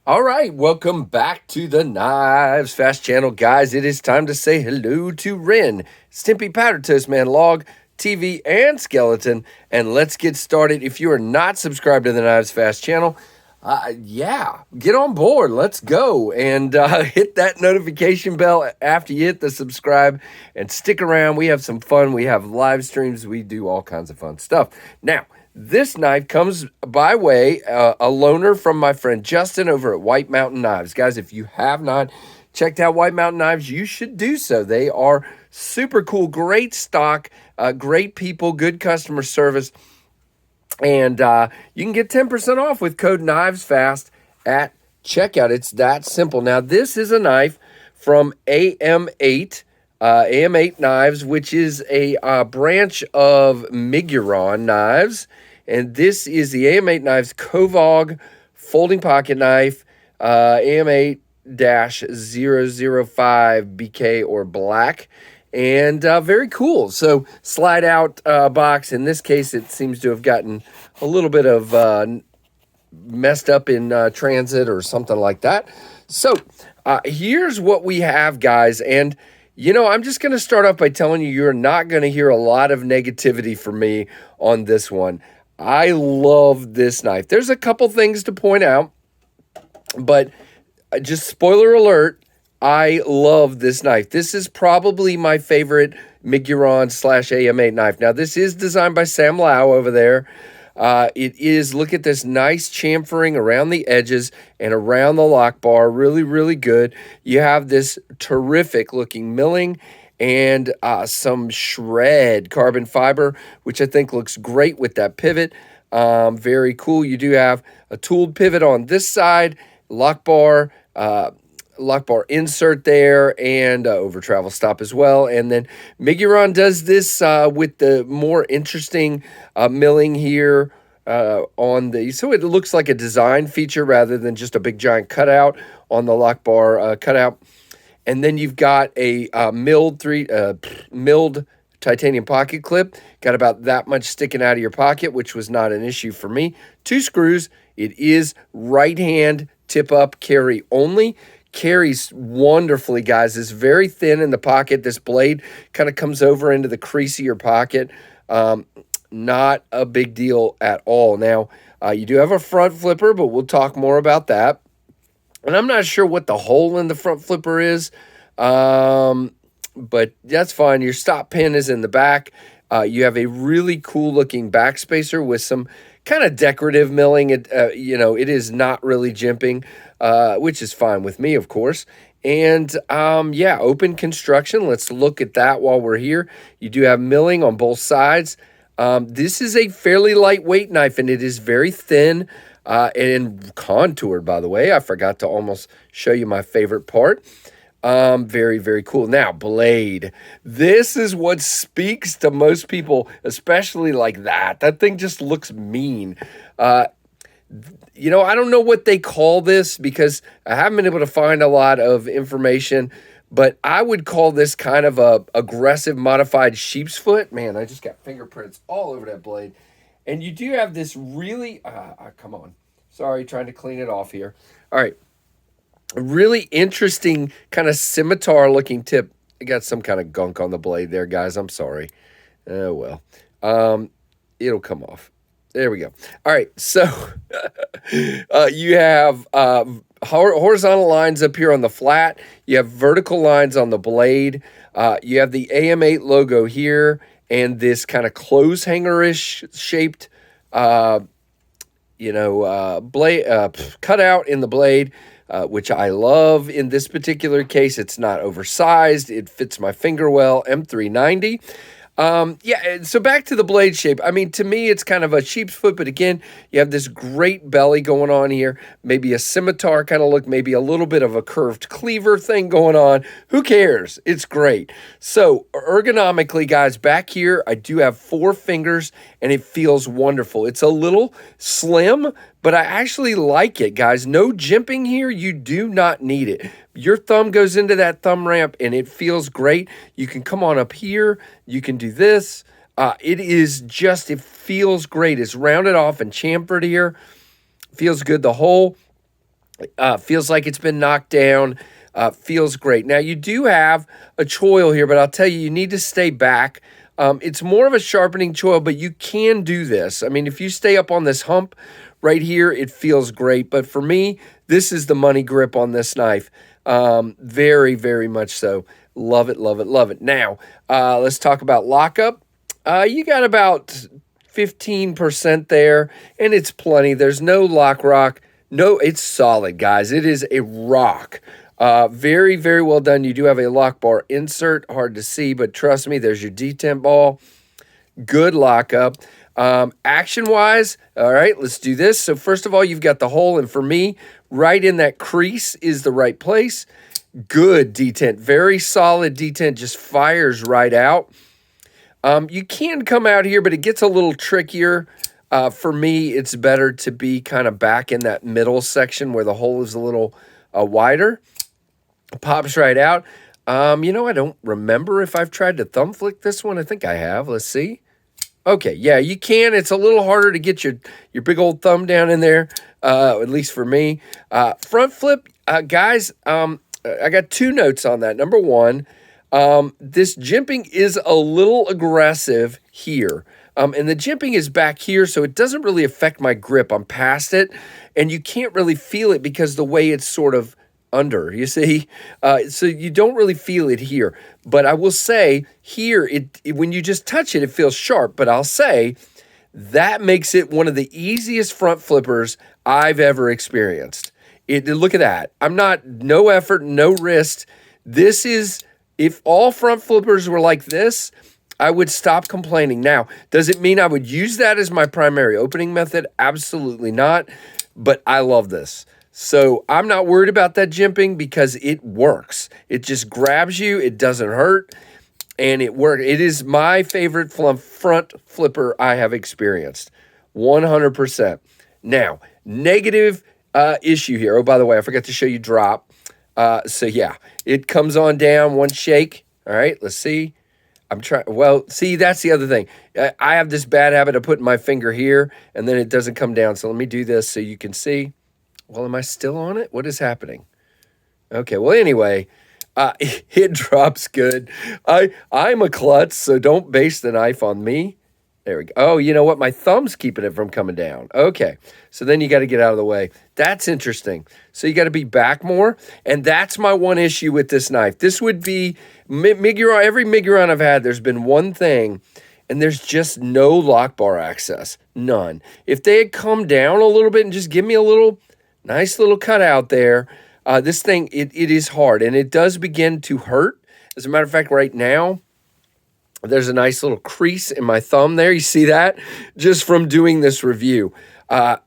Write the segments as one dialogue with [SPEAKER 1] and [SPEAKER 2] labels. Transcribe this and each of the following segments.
[SPEAKER 1] All right, welcome back to the Knives Fast channel, guys. It is time to say hello to Ren, Stimpy Powder Toast Man, Log, TV, and Skeleton. And let's get started. If you are not subscribed to the Knives Fast channel, get on board. Let's go and hit that notification bell after you hit the subscribe and stick around. We have some fun. We have live streams. We do all kinds of fun stuff. Now, this knife comes by way a loaner from my friend Justin over at White Mountain Knives. Guys, if you have not checked out White Mountain Knives, you should do so. They are super cool, great stock, great people, good customer service. And you can get 10% off with code KnivesFAST at checkout. It's that simple. Now, this is a knife from AM8. AM8 Knives, which is a branch of Miguron Knives. And this is the AM8 Knives Kovog folding pocket knife, AM8-005 BK or black. And very cool. So slide out box. In this case, it seems to have gotten a little bit of messed up in transit or something like that. So here's what we have, guys. And you know, I'm just going to start off by telling you, you're not going to hear a lot of negativity from me on this one. I love this knife. There's a couple things to point out, but just spoiler alert, I love this knife. This is probably my favorite Miguron / AM8 knife. Now, this is designed by Sam Lau over there. It is, look at this nice chamfering around the edges and around the lock bar. Really, really good. You have this terrific looking milling and some shred carbon fiber, which I think looks great with that pivot. Very cool. You do have a tooled pivot on this side, lock bar insert there, and over travel stop as well. And then Miguron does this with the more interesting milling here on the, so it looks like a design feature rather than just a big giant cutout on the lock bar cutout. And then you've got a milled titanium pocket clip. Got about that much sticking out of your pocket, which was not an issue for me. 2 screws. It is right hand tip up carry only. Carries wonderfully, guys. It's very thin in the pocket. This blade kind of comes over into the crease of your pocket. Not a big deal at all. Now, you do have a front flipper, but we'll talk more about that. And I'm not sure what the hole in the front flipper is, but that's fine. Your stop pin is in the back. You have a really cool looking back spacer with some kind of decorative milling. It is not really jimping, which is fine with me, of course. And open construction. Let's look at that while we're here. You do have milling on both sides. This is a fairly lightweight knife, and it is very thin and contoured, by the way. I forgot to almost show you my favorite part. Very, very cool. Now, blade. This is what speaks to most people, especially like that. That thing just looks mean. I don't know what they call this because I haven't been able to find a lot of information, but I would call this kind of a aggressive modified sheep's foot. Man, I just got fingerprints all over that blade. And you do have this really, come on. Sorry, trying to clean it off here. All right. A really interesting kind of scimitar looking tip. I got some kind of gunk on the blade there, guys. I'm sorry. Oh, well. It'll come off. There we go. All right. So you have horizontal lines up here on the flat. You have vertical lines on the blade. You have the AM8 logo here and this kind of clothes hanger-ish shaped, blade cutout in the blade, which I love. In this particular case, it's not oversized. It fits my finger well. M390. So back to the blade shape. I mean, to me, it's kind of a sheep's foot, but again, you have this great belly going on here, maybe a scimitar kind of look, maybe a little bit of a curved cleaver thing going on. Who cares? It's great. So ergonomically, guys, back here, I do have 4 fingers and it feels wonderful. It's a little slim, but I actually like it, guys. No jimping here. You do not need it. Your thumb goes into that thumb ramp and it feels great. You can come on up here. You can do this. It feels great. It's rounded off and chamfered here. Feels good. The hole Feels like it's been knocked down. Feels great. Now, you do have a choil here, but I'll tell you, you need to stay back. It's more of a sharpening choil, but you can do this. I mean, if you stay up on this hump right here, it feels great. But for me, this is the money grip on this knife. Very, very much so. Love it, love it, love it. Now, let's talk about lockup. You got about 15% there, and it's plenty. There's no lock rock. No, it's solid, guys. It is a rock. Very, very well done. You do have a lock bar insert. Hard to see, but trust me, there's your detent ball. Good lockup. Action-wise, all right, let's do this. So first of all, you've got the hole, and for me, right in that crease is the right place. Good detent. Very solid detent. Just fires right out. You can come out here, but it gets a little trickier. For me, it's better to be kind of back in that middle section where the hole is a little wider. Pops right out. You know, I don't remember if I've tried to thumb flick this one. I think I have. Let's see. Okay, yeah, you can. It's a little harder to get your big old thumb down in there, at least for me. Front flip, guys, I got two notes on that. Number one, this jimping is a little aggressive here. And the jimping is back here, so it doesn't really affect my grip. I'm past it, and you can't really feel it because the way it's sort of under, you see? So you don't really feel it here. But I will say, here, when you just touch it, it feels sharp. But I'll say, that makes it one of the easiest front flippers I've ever experienced. Look at that. No effort, no wrist. This is, if all front flippers were like this, I would stop complaining. Now, does it mean I would use that as my primary opening method? Absolutely not. But I love this. So I'm not worried about that jimping because it works. It just grabs you. It doesn't hurt. And it works. It is my favorite front flipper I have experienced. 100%. Now, negative issue here. Oh, by the way, I forgot to show you drop. So yeah, it comes on down, one shake. All right, let's see. Well, see, that's the other thing. I have this bad habit of putting my finger here, and then it doesn't come down. So let me do this so you can see. Well, am I still on it? What is happening? Okay, well, anyway, it drops good. I'm a klutz, so don't base the knife on me. There we go. Oh, you know what? My thumb's keeping it from coming down. Okay, so then you got to get out of the way. That's interesting. So you got to be back more, and that's my one issue with this knife. This would be Miguron. Every Miguron I've had, there's been one thing, and there's just no lock bar access. None. If they had come down a little bit and just give me a nice little cutout there, this thing, it is hard, and it does begin to hurt. As a matter of fact, right now, there's a nice little crease in my thumb there. You see that? Just from doing this review. I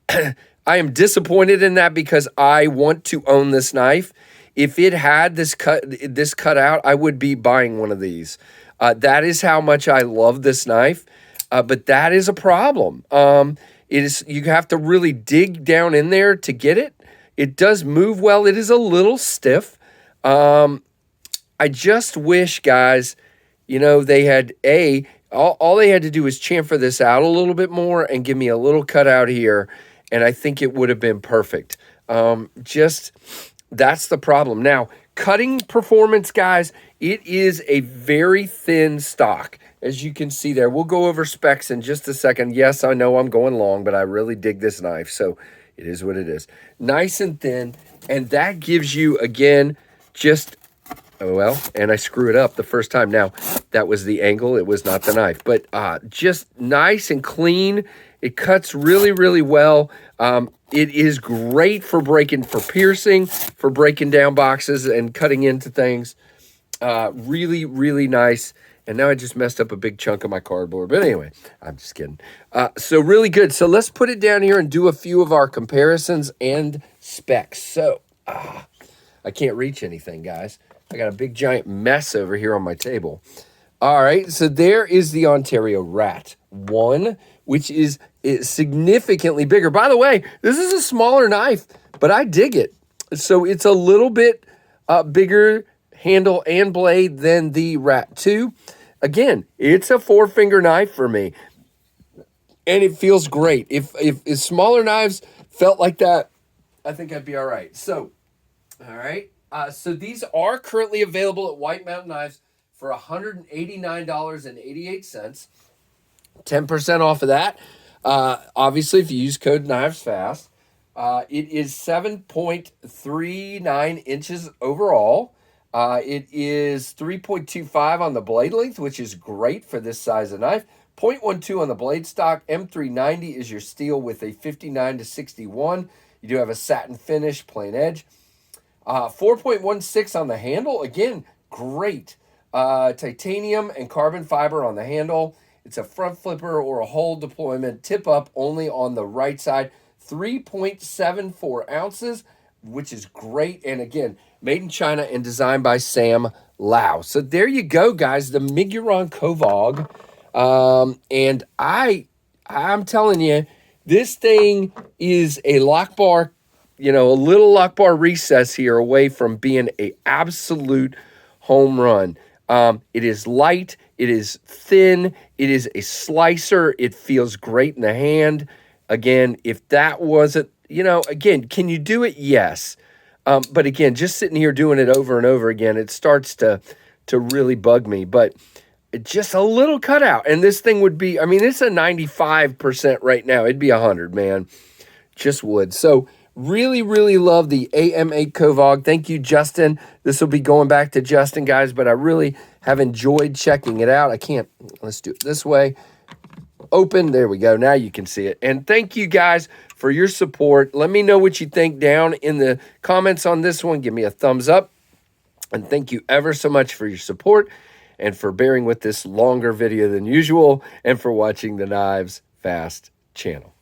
[SPEAKER 1] am disappointed in that because I want to own this knife. If it had this cut out, I would be buying one of these. That is how much I love this knife, but that is a problem. You have to really dig down in there to get it. It does move well. It is a little stiff. I just wish, guys, you know, they had all they had to do was chamfer this out a little bit more and give me a little cutout here, and I think it would have been perfect. That's the problem. Now, cutting performance, guys, it is a very thin stock, as you can see there. We'll go over specs in just a second. Yes, I know I'm going long, but I really dig this knife, so it is what it is. Nice and thin, and that gives you, again, just... Oh, well, and I screw it up the first time. Now, that was the angle. It was not the knife. But just nice and clean. It cuts really, really well. It is great for piercing, for breaking down boxes and cutting into things. Really, really nice. And now I just messed up a big chunk of my cardboard. But anyway, I'm just kidding. So really good. So let's put it down here and do a few of our comparisons and specs. So I can't reach anything, guys. I got a big giant mess over here on my table. All right, so there is the Ontario Rat 1, which is significantly bigger. By the way, this is a smaller knife, but I dig it. So it's a little bit bigger handle and blade than the Rat 2. Again, it's a 4-finger knife for me, and it feels great. If smaller knives felt like that, I think I'd be all right. So, all right. So these are currently available at White Mountain Knives for $189.88. 10% off of that. Obviously, if you use code KnivesFAST, it is 7.39 inches overall. It is 3.25 on the blade length, which is great for this size of knife. 0.12 on the blade stock. M390 is your steel with a 59 to 61. You do have a satin finish, plain edge. 4.16 on the handle. Again, great. Titanium and carbon fiber on the handle. It's a front flipper or a hole deployment. Tip up only on the right side. 3.74 ounces, which is great. And again, made in China and designed by Sam Lau. So there you go, guys. The Miguron Kovog. And I'm telling you, this thing is a lock bar, a little lock bar recess here away from being a absolute home run. It is light. It is thin. It is a slicer. It feels great in the hand. Again, if that wasn't, again, can you do it? Yes. But again, just sitting here doing it over and over again, it starts to really bug me. But just a little cutout. And this thing would be, it's a 95% right now. It'd be 100, man. Just would. So really, really love the AM8 Kovog. Thank you, Justin. This will be going back to Justin, guys, but I really have enjoyed checking it out. Let's do it this way. Open. There we go. Now you can see it. And thank you guys for your support. Let me know what you think down in the comments on this one. Give me a thumbs up. And thank you ever so much for your support and for bearing with this longer video than usual and for watching the Knives Fast channel.